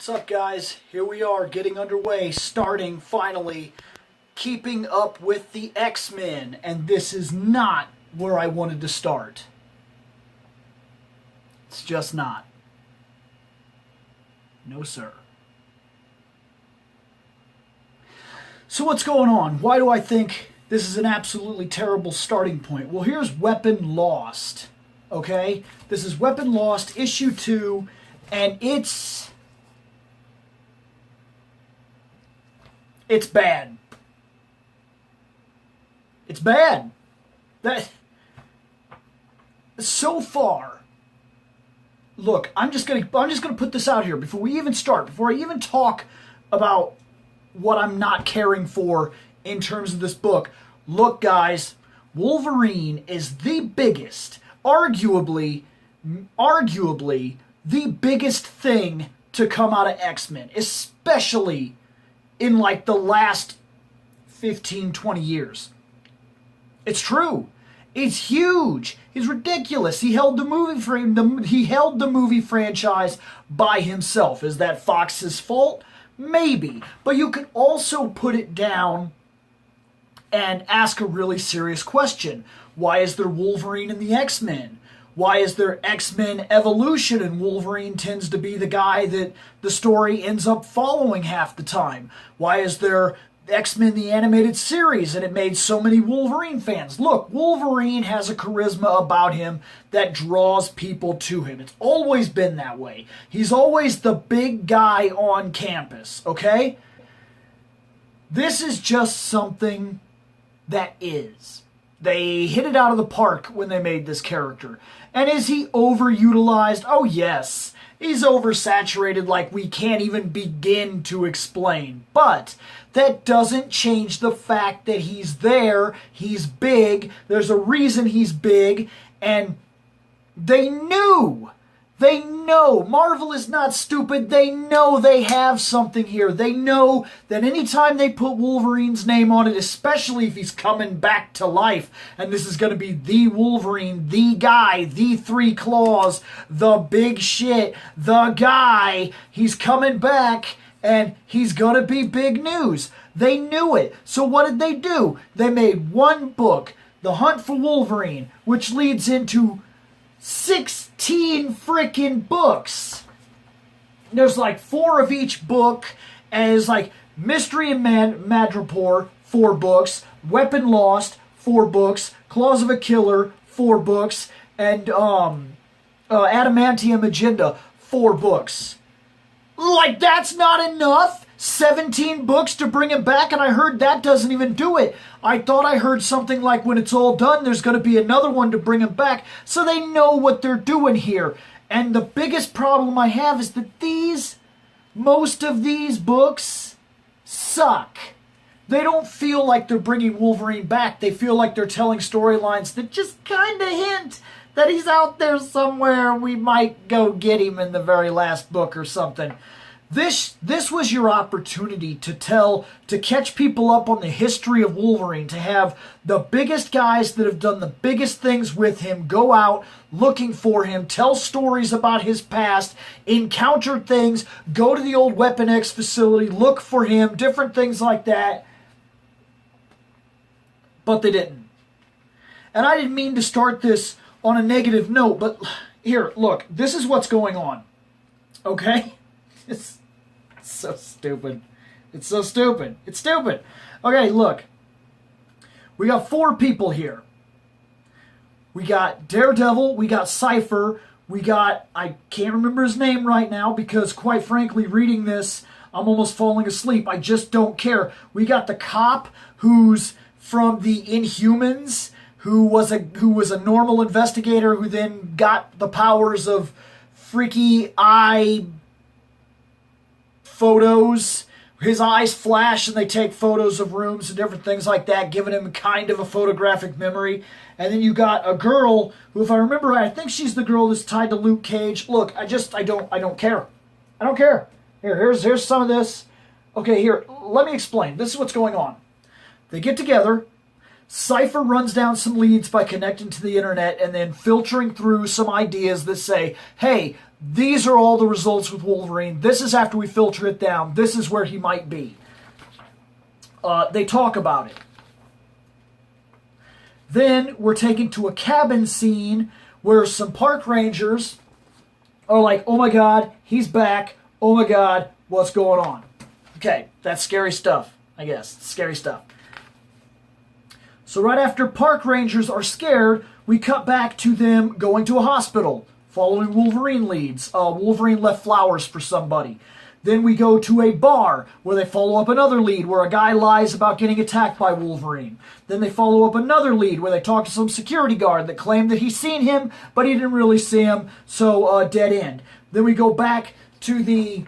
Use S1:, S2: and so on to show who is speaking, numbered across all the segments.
S1: What's up, guys? Here we are getting underway, starting finally keeping up with the X-Men, and this is not where I wanted to start. It's just not. No, sir. So what's going on? Why do I think this is an absolutely terrible starting point? Well, here's Weapon Lost, okay? This is Weapon Lost, issue 2, and it's bad. It's bad. So far, look, I'm just gonna put this out here before we even start, before I even talk about what I'm not caring for in terms of this book. Look, guys, Wolverine is the biggest, arguably the biggest thing to come out of X-Men, especially in like the last 15, 20 years. It's true. It's huge. He's ridiculous. He held the movie franchise by himself. Is that Fox's fault? Maybe. But you could also put it down and ask a really serious question. Why is there Wolverine in the X-Men? Why is there X-Men Evolution and Wolverine tends to be the guy that the story ends up following half the time? Why is there X-Men the Animated Series and it made so many Wolverine fans? Look, Wolverine has a charisma about him that draws people to him. It's always been that way. He's always the big guy on campus, okay? This is just something that is. They hit it out of the park when they made this character. And is he overutilized? Oh, yes. He's oversaturated like we can't even begin to explain. But that doesn't change the fact that he's there. He's big. There's a reason he's big. And they knew. They know. Marvel is not stupid. They know they have something here. They know that anytime they put Wolverine's name on it, especially if he's coming back to life, and this is going to be the Wolverine, the guy, the 3 claws, the big shit, the guy, he's coming back, and he's going to be big news. They knew it. So what did they do? They made one book, The Hunt for Wolverine, which leads into 16 freaking books. There's like 4 of each book, and it's like Mystery and Madripoor, 4 books, Weapon Lost, 4 books, Claws of a Killer, 4 books, and Adamantium Agenda, 4 books. Like, that's not enough? 17 books to bring him back, and I heard that doesn't even do it. I thought I heard something like when it's all done, there's going to be another one to bring him back, so they know what they're doing here. And the biggest problem I have is that most of these books suck. They don't feel like they're bringing Wolverine back. They feel like they're telling storylines that just kind of hint that he's out there somewhere. We might go get him in the very last book or something. This was your opportunity to catch people up on the history of Wolverine, to have the biggest guys that have done the biggest things with him go out looking for him, tell stories about his past, encounter things, go to the old Weapon X facility, look for him, different things like that. But they didn't. And I didn't mean to start this on a negative note, but here, look, this is what's going on. Okay? It's so stupid. It's so stupid. It's stupid. Okay, look. We got 4 people here. We got Daredevil. We got Cypher. We got, I can't remember his name right now because, quite frankly, reading this, I'm almost falling asleep. I just don't care. We got the cop who's from the Inhumans, who was a normal investigator who then got the powers of freaky eye photos. His eyes flash and they take photos of rooms and different things like that, giving him kind of a photographic memory. And then you got a girl who, if I remember right, I think she's the girl that's tied to Luke Cage. Look, I don't care. I don't care. Here's some of this. Okay, here, let me explain. This is what's going on. They get together. Cypher runs down some leads by connecting to the internet and then filtering through some ideas that say, hey, these are all the results with Wolverine. This is after we filter it down. This is where he might be. They talk about it. Then we're taken to a cabin scene where some park rangers are like, oh my God, he's back. Oh my God, what's going on? Okay, that's scary stuff, I guess. Scary stuff. So right after park rangers are scared, we cut back to them going to a hospital, following Wolverine leads. Wolverine left flowers for somebody. Then we go to a bar where they follow up another lead where a guy lies about getting attacked by Wolverine. Then they follow up another lead where they talk to some security guard that claimed that he's seen him, but he didn't really see him, so dead end. Then we go back to the...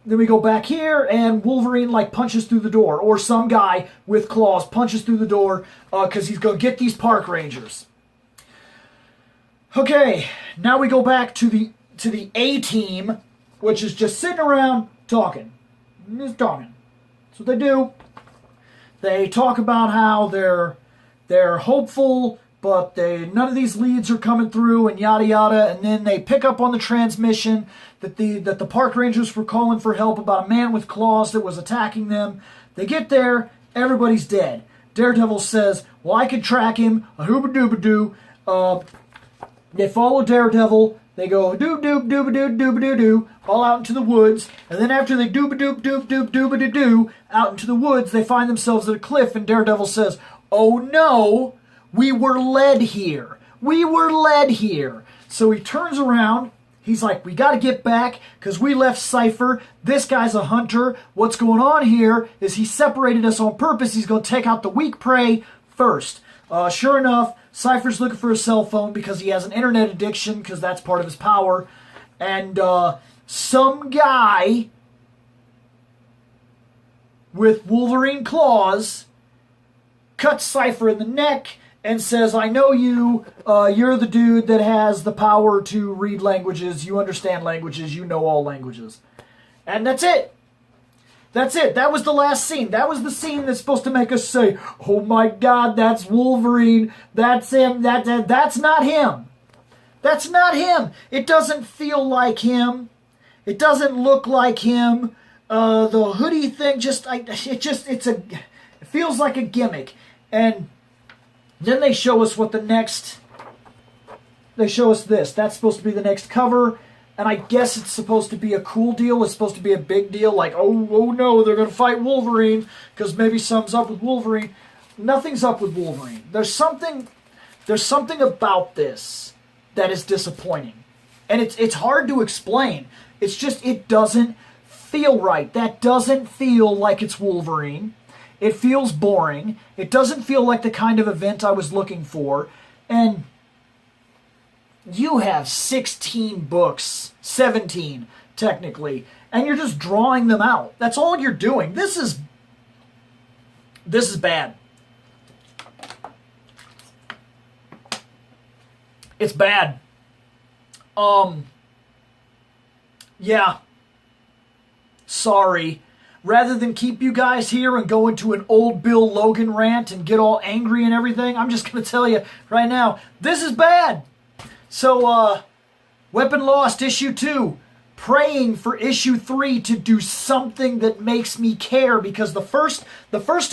S1: Then we go back here, and Wolverine, like, punches through the door. Or some guy with claws punches through the door because he's going to get these park rangers. Okay, now we go back to the A-team, which is just sitting around talking. Just talking. That's what they do. They talk about how they're hopeful, but none of these leads are coming through, and yada yada. And then they pick up on the transmission that the park rangers were calling for help about a man with claws that was attacking them. They get there, everybody's dead. Daredevil says, well, I could track him, a hooba-dooba-doo. They follow Daredevil. They go doop-doop-dooba-doo-dooba-doo-doo, all out into the woods. And then after they dooba-doop-doop-doop-dooba-doo-doo, out into the woods, they find themselves at a cliff, and Daredevil says, oh no, we were led here. We were led here. So he turns around. He's like, we got to get back because we left Cypher. This guy's a hunter. What's going on here is he separated us on purpose. He's going to take out the weak prey first. Sure enough, Cypher's looking for a cell phone because he has an internet addiction because that's part of his power. And some guy with Wolverine claws cuts Cypher in the neck and says, I know you, you're the dude that has the power to read languages, you understand languages, you know all languages. And that's it. That's it. That was the last scene. That was the scene that's supposed to make us say, oh my God, that's Wolverine, that's him, that's not him. That's not him. It doesn't feel like him. It doesn't look like him. The hoodie thing it feels like a gimmick. And then they show us they show us this. That's supposed to be the next cover. And I guess it's supposed to be a cool deal. It's supposed to be a big deal. Like, oh no, they're going to fight Wolverine because maybe something's up with Wolverine. Nothing's up with Wolverine. There's something about this that is disappointing. And it's hard to explain. It's just, it doesn't feel right. That doesn't feel like it's Wolverine. It feels boring. It doesn't feel like the kind of event I was looking for. And you have 16 books, 17 technically, and you're just drawing them out. That's all you're doing. This is bad. It's bad. Yeah. Sorry. Rather than keep you guys here and go into an old Bill Logan rant and get all angry and everything, I'm just going to tell you right now, this is bad. So, Weapon Lost, Issue 2. Praying for Issue 3 to do something that makes me care, because the first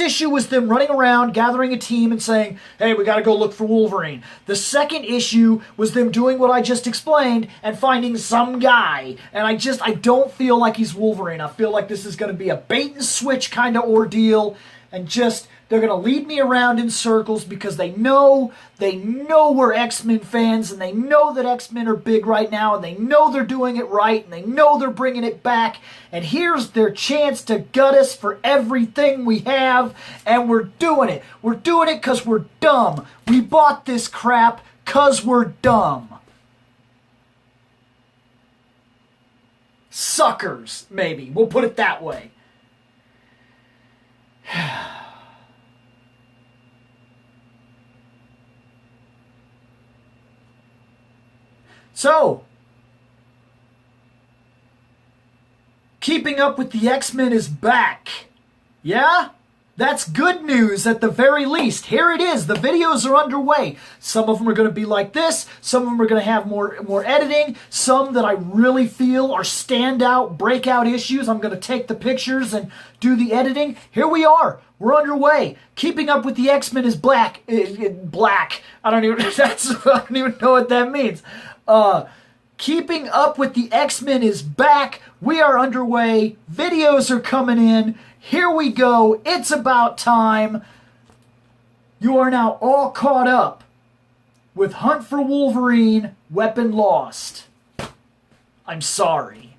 S1: issue was them running around, gathering a team and saying, hey, we got to go look for Wolverine. The second issue was them doing what I just explained and finding some guy. And I don't feel like he's Wolverine. I feel like this is going to be a bait and switch kind of ordeal, and just, they're going to lead me around in circles because they know we're X-Men fans, and they know that X-Men are big right now, and they know they're doing it right, and they know they're bringing it back, and here's their chance to gut us for everything we have, and we're doing it. We're doing it because we're dumb. We bought this crap because we're dumb. Suckers, maybe. We'll put it that way. So, Keeping Up with the X-Men is back. Yeah? That's good news at the very least. Here it is. The videos are underway. Some of them are going to be like this. Some of them are going to have more editing. Some that I really feel are standout, breakout issues. I'm going to take the pictures and do the editing. Here we are. We're underway. Keeping Up with the X-Men is black. Black. I don't even know what that means. Keeping Up with the X-Men is back. We are underway. Videos are coming in. Here we go. It's about time. You are now all caught up with Hunt for Wolverine, Weapon Lost. I'm sorry.